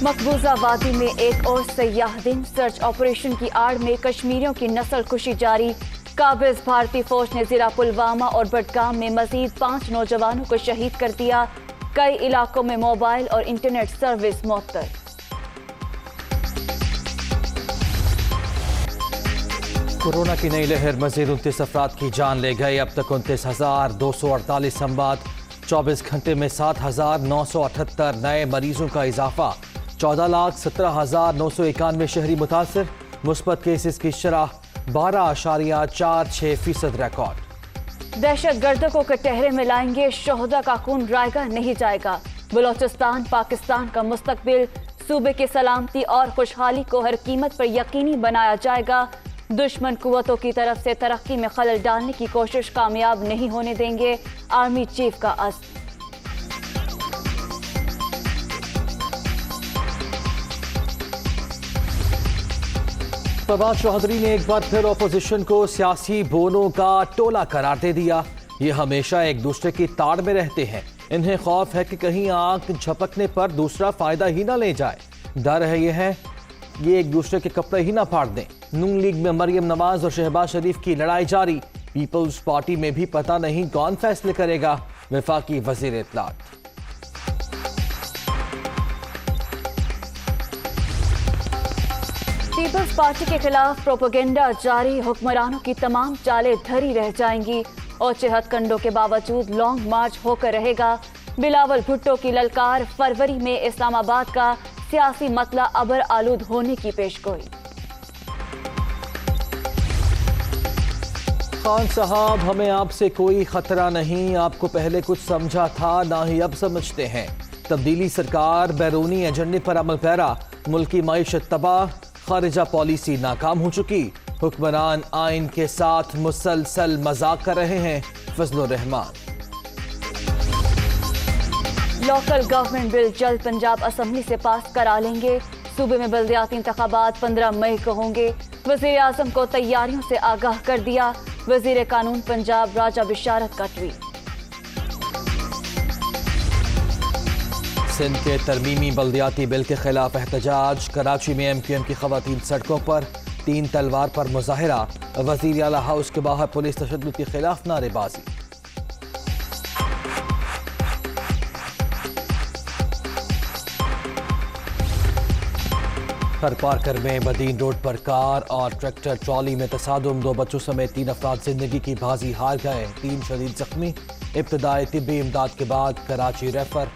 मकबूजा वादी में एक और सयाह दिन सर्च ऑपरेशन की आड़ में कश्मीरियों की नस्ल कुशी जारी। काबिज भारतीय फौज ने जिला पुलवामा और बडगाम में मजीद 5 नौजवानों को शहीद कर दिया। कई इलाकों में मोबाइल और इंटरनेट सर्विस मुअत्तल। कोरोना की नई लहर मजीद 29 अफराद की जान ले गए। अब तक 29,248 संबाद। 24 घंटे में 7,978 नए मरीजों का इजाफा। 14,17,991 शहरी मुतासर। मुस्बत केसेस की शरह 12.46% रिकॉर्ड। दहशत गर्दों को कटहरे में लाएंगे, शोहदा का खून रायगा नहीं जाएगा। बलोचिस्तान पाकिस्तान का मुस्तकबिल, सूबे की सलामती और खुशहाली को हर कीमत पर यकीनी बनाया जाएगा। दुश्मन कुव्वतों की तरफ से तरक्की में खलल डालने की कोशिश कामयाब नहीं होने देंगे। आर्मी चीफ का अज़्म। फवाद चौधरी ने एक बार फिर अपोजिशन को सियासी बोनों का टोला करार दे दिया। ये हमेशा एक दूसरे की ताड़ में रहते हैं। इन्हें खौफ है कि कहीं आंख झपकने पर दूसरा फायदा ही ना ले जाए। डर है ये एक दूसरे के कपड़े ही ना फाड़ दें। नून लीग में मरियम नवाज और शहबाज शरीफ की लड़ाई जारी। पीपल्स पार्टी में भी पता नहीं कौन फैसले करेगा। वफाकी वजीर इत्तलात। पीपल्स पार्टी के खिलाफ प्रोपेगेंडा जारी। हुक्मरानों की तमाम चालें धरी रह जाएंगी और हथकंडों के बावजूद लॉन्ग मार्च होकर रहेगा। बिलावल भुट्टो की ललकार। फरवरी में इस्लामाबाद का सियासी मतला अबर आलूद होने की पेशगोई। खान साहब, हमें आपसे कोई खतरा नहीं। आपको पहले कुछ समझा था, ना ही अब समझते हैं। तब्दीली सरकार बैरूनी एजेंडे पर अमल पैरा। मुल्की मईशत तबाह। खारिजा पॉलिसी नाकाम हो चुकी। हुक्मरान आइन के साथ मुसलसल मजाक कर रहे हैं। Fazlur Rahman. Local government bill जल्द पंजाब असम्बली से पास करा लेंगे। सूबे में बल्दियाती इंतखाबात 15 मई को होंगे। वजीर आजम को तैयारियों से आगाह कर दिया। वजीर कानून पंजाब राजा बिशारत का ट्वीट। सिंध के तरमीमी बल्दियाती बिल के खिलाफ एहतजाज। कराची में MQM की खवातीन सड़कों पर। 3 तलवार पर मुजाहिरा। वजीर आला हाउस के बाहर पुलिस तशद्दुद के खिलाफ नारेबाजी। खर पार्कर में बदीन रोड पर कार और ट्रैक्टर ट्रॉली में तसादुम। 2 बच्चों समेत 3 अफराद जिंदगी की बाजी हार गए। 3 शदीद जख्मी। इब्तदाई तिब्बी इमदाद के बाद कराची रेफर।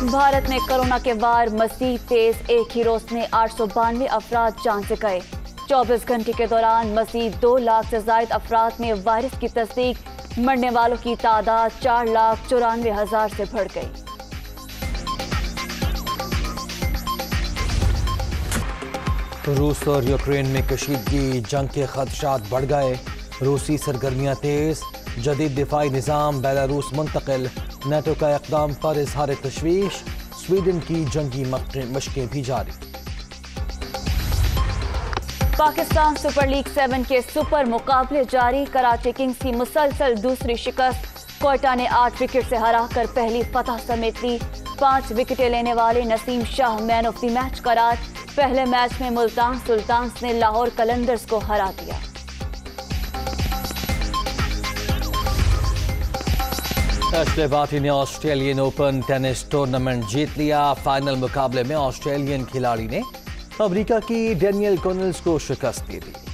भारत में कोरोना के वार मज़ीद तेज। एक ही रोज में 892 अफराद जान से गए। 24 घंटे के दौरान मज़ीद 2 लाख से ज़ायद अफराद में वायरस की तस्दीक। मरने वालों की तादाद 4,94,000 से बढ़ गई। रूस और यूक्रेन में कशीदगी। जंग के खदशात बढ़ गए। रूसी सरगर्मियां तेज। जदीद दिफाई निज़ाम बेलारूस मुंतकिल। नेटो का इक़दाम पर इजहार तशवीश। स्वीडन की जंगी मशकें भी जारी। पाकिस्तान सुपर लीग 7 के सुपर मुकाबले जारी। कराची किंग्स की मुसलसल दूसरी शिकस्त। कोयटा ने 8 विकेट से हराकर पहली फतह समेट ली। 5 विकेटें लेने वाले Naseem Shah man of the match करार। पहले मैच में मुल्तान सुल्तान्स ने लाहौर कलंदर्स को हरा दिया। एशले बार्टी ने ऑस्ट्रेलियन ओपन टेनिस टूर्नामेंट जीत लिया। फाइनल मुकाबले में ऑस्ट्रेलियन खिलाड़ी ने अमेरिका की डेनियल कॉनल्स को शिकस्त दे दी।